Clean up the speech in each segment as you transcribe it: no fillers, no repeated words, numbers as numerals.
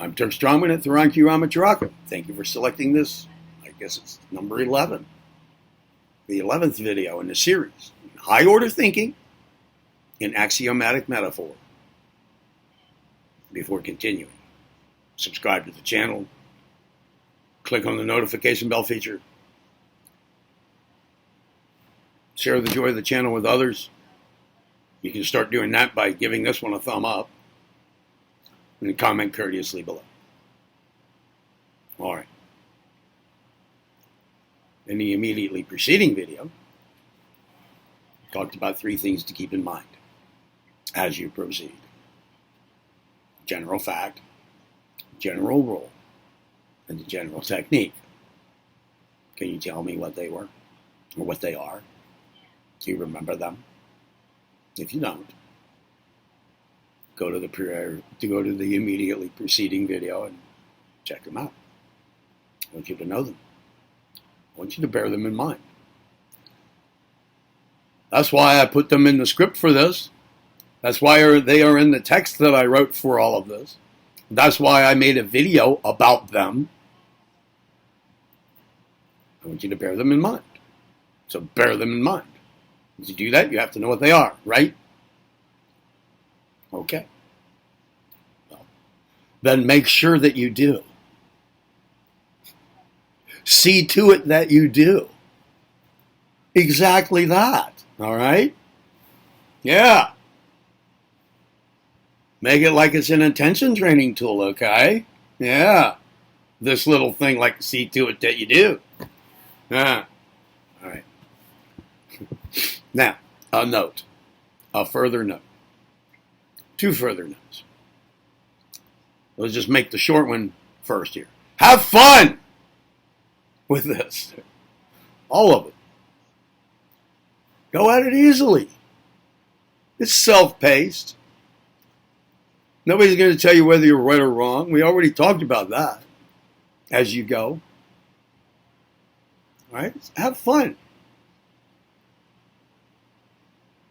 I'm Turk Strongman at Axiomatic. Thank you for selecting this. I guess it's number 11. The 11th video in the series. High order thinking in axiomatic metaphor. Before continuing, subscribe to the channel. Click on the notification bell feature. Share the joy of the channel with others. You can start doing that by giving this one a thumb up. And comment courteously below. All right. In the immediately preceding video, talked about 3 things to keep in mind as you proceed. General fact, general rule, and the general technique. Can you tell me what they were or what they are? Do you remember them? If you don't, go to the immediately preceding video and check them out. I want you to know them. I want you to bear them in mind. That's why I put them in the script for this. That's why they are in the text that I wrote for all of this. That's why I made a video about them. I want you to bear them in mind. So bear them in mind. To do that, you have to know what they are, right? Okay. Well, then make sure that you do. See to it that you do. Exactly that. All right? Yeah. Make it like it's an attention training tool, okay? Yeah. This little thing like see to it that you do. Yeah. All right. Now, a note. A further note. 2 further notes. Let's just make the short one first here. Have fun with this. All of it. Go at it easily. It's self-paced. Nobody's going to tell you whether you're right or wrong. We already talked about that as you go. All right? Have fun.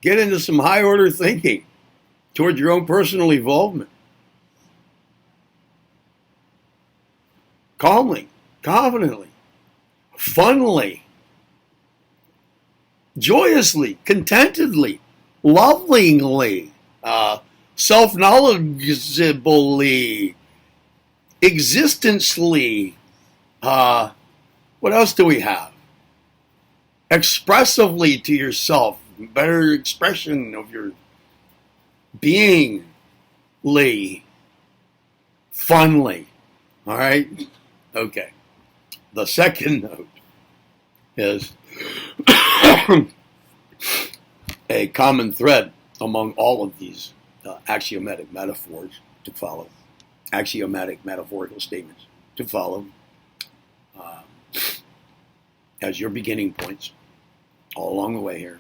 Get into some high order thinking toward your own personal evolvement. Calmly, confidently, funly, joyously, contentedly, lovingly, self-knowledgeably, existentially. What else do we have? Expressively to yourself. Better expression of your beingly, funly. All right? Okay. The second note is a common thread among all of these axiomatic metaphors to follow, axiomatic metaphorical statements to follow as your beginning points all along the way here.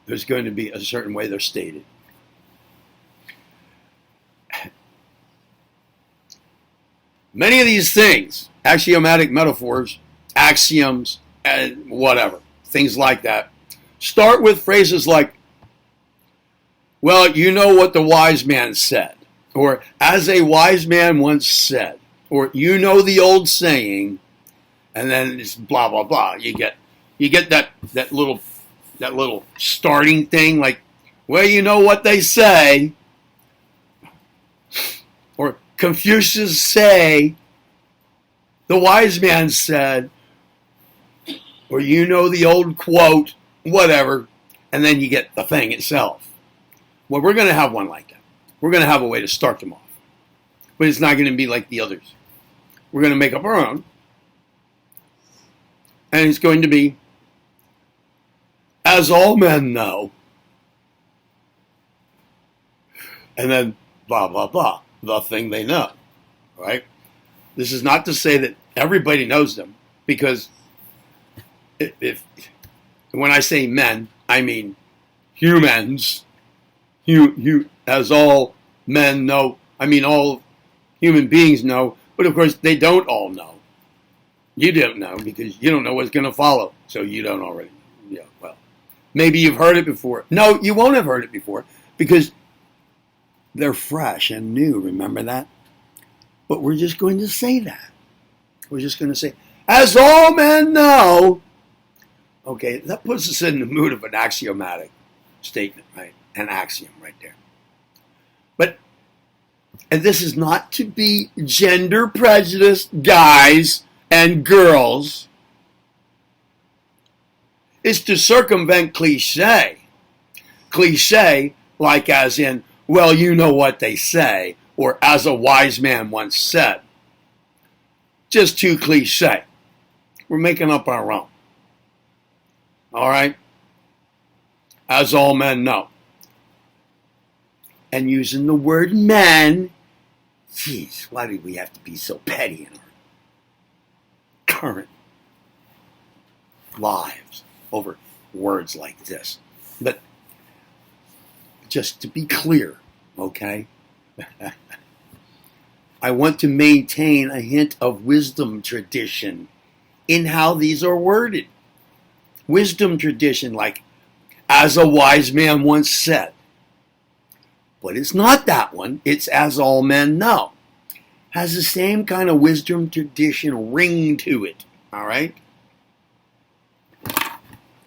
There's going to be a certain way they're stated. Many of these things, axiomatic metaphors, axioms, and whatever, things like that, start with phrases like, well, you know what the wise man said, or as a wise man once said, or you know the old saying, and then it's blah, blah, blah. You get that little starting thing like, well, you know what they say, or Confucius say, the wise man said, or you know the old quote, whatever, and then you get the thing itself. Well, we're going to have one like that. We're going to have a way to start them off. But it's not going to be like the others. We're going to make up our own. And it's going to be, as all men know, and then blah, blah, blah, the thing they know, right? This is not to say that everybody knows them, because if when I say men, I mean humans. As all men know, I mean all human beings know, but of course they don't all know. You don't know because you don't know what's going to follow, so you don't already. Yeah, well, maybe you've heard it before. No, you won't have heard it before because They're fresh and new, remember that? But we're just going to say that. We're just going to say, as all men know. Okay, that puts us in the mood of an axiomatic statement, right? An axiom right there. But, and this is not to be gender prejudiced, guys and girls. It's to circumvent cliche. Cliche, like as in, well, you know what they say, or as a wise man once said. Just too cliche. We're making up our own. All right? As all men know. And using the word men, geez, why do we have to be so petty in our current lives over words like this? But just to be clear, okay? I want to maintain a hint of wisdom tradition in how these are worded. Wisdom tradition, like, as a wise man once said. But it's not that one. It's as all men know. Has the same kind of wisdom tradition ring to it. All right?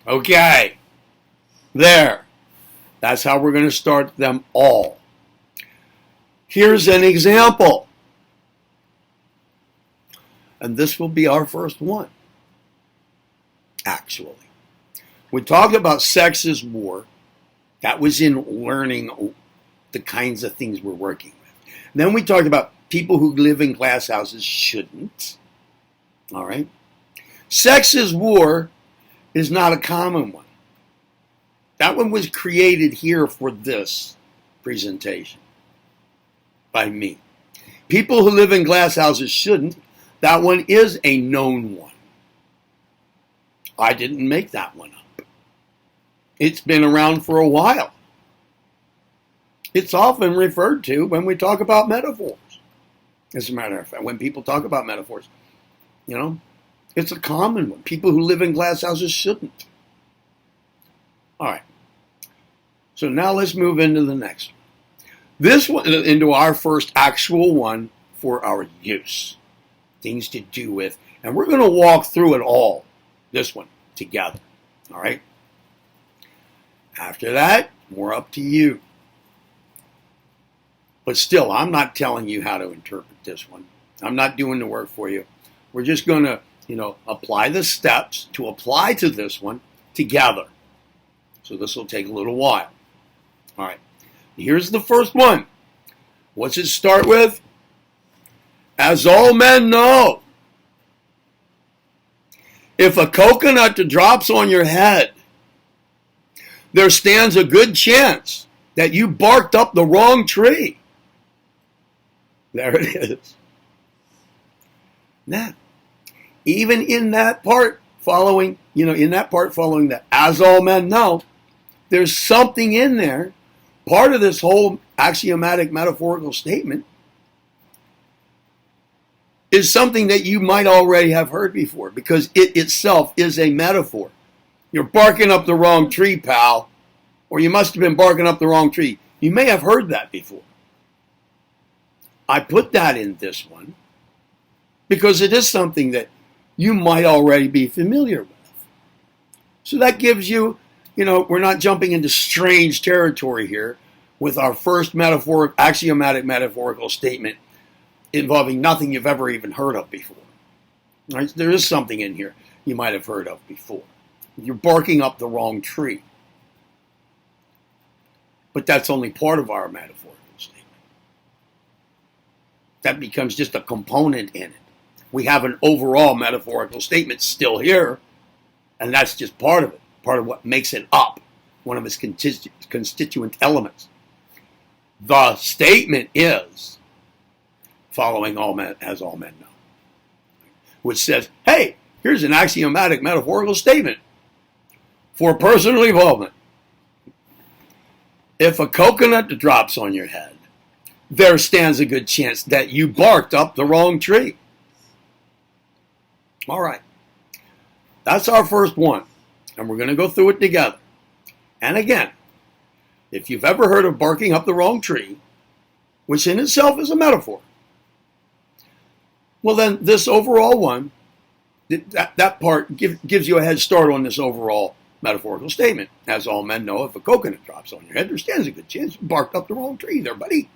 Okay. There. That's how we're going to start them all. Here's an example. And this will be our first one. Actually. We talked about sex is war. That was in learning the kinds of things we're working with. Then we talked about people who live in glass houses shouldn't. All right? Sex is war is not a common one. That one was created here for this presentation by me. People who live in glass houses shouldn't. That one is a known one. I didn't make that one up. It's been around for a while. It's often referred to when we talk about metaphors. As a matter of fact, when people talk about metaphors, it's a common one. People who live in glass houses shouldn't. All right. So now let's move into the next one. This one, into our first actual one for our use. Things to do with, and we're going to walk through it all, this one, together. All right? After that, more up to you. But still, I'm not telling you how to interpret this one. I'm not doing the work for you. We're just going to, apply the steps to apply to this one together. So this will take a little while. All right. Here's the first one. What's it start with? As all men know, if a coconut drops on your head, there stands a good chance that you barked up the wrong tree. There it is. Now, even in that part following, that as all men know, there's something in there, part of this whole axiomatic metaphorical statement is something that you might already have heard before, because it itself is a metaphor. You're barking up the wrong tree, pal. Or you must have been barking up the wrong tree. You may have heard that before. I put that in this one because it is something that you might already be familiar with. So that gives you, we're not jumping into strange territory here with our first axiomatic metaphorical statement involving nothing you've ever even heard of before. Right? There is something in here you might have heard of before. You're barking up the wrong tree. But that's only part of our metaphorical statement. That becomes just a component in it. We have an overall metaphorical statement still here, and that's just part of it, part of what makes it up, one of its constituent elements. The statement is following all men, as all men know, which says, hey, here's an axiomatic metaphorical statement for personal involvement. If a coconut drops on your head, there stands a good chance that you barked up the wrong tree. All right. That's our first one. And we're going to go through it together. And again, if you've ever heard of barking up the wrong tree, which in itself is a metaphor. Well, then this overall one, that part gives you a head start on this overall metaphorical statement. As all men know, if a coconut drops on your head, there stands a good chance you barked up the wrong tree there, buddy.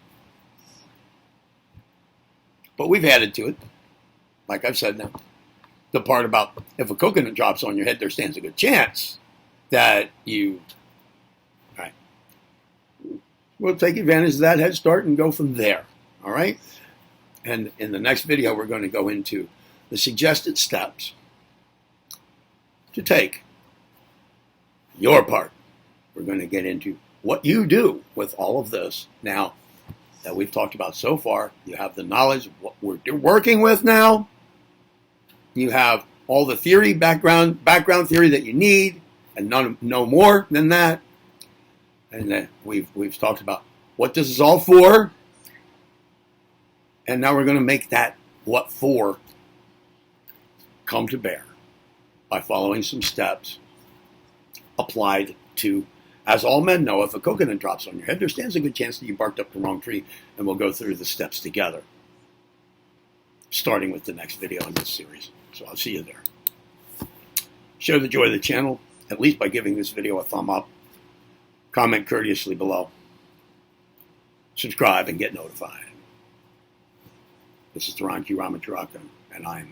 But we've added to it, like I've said now, the part about if a coconut drops on your head, there stands a good chance that you... All right. We'll take advantage of that head start and go from there. All right? And in the next video, we're going to go into the suggested steps to take your part. We're going to get into what you do with all of this. Now that we've talked about so far, you have the knowledge of what we're working with now. You have all the theory, background theory that you need, and no more than that. And then we've talked about what this is all for. And now we're going to make that what for come to bear by following some steps applied to, as all men know, if a coconut drops on your head, there stands a good chance that you barked up the wrong tree, and we'll go through the steps together, starting with the next video in this series. So I'll see you there. Share the joy of the channel, at least by giving this video a thumb up. Comment courteously below. Subscribe and get notified. This is Dharan Q. Ramacharaka, and I'm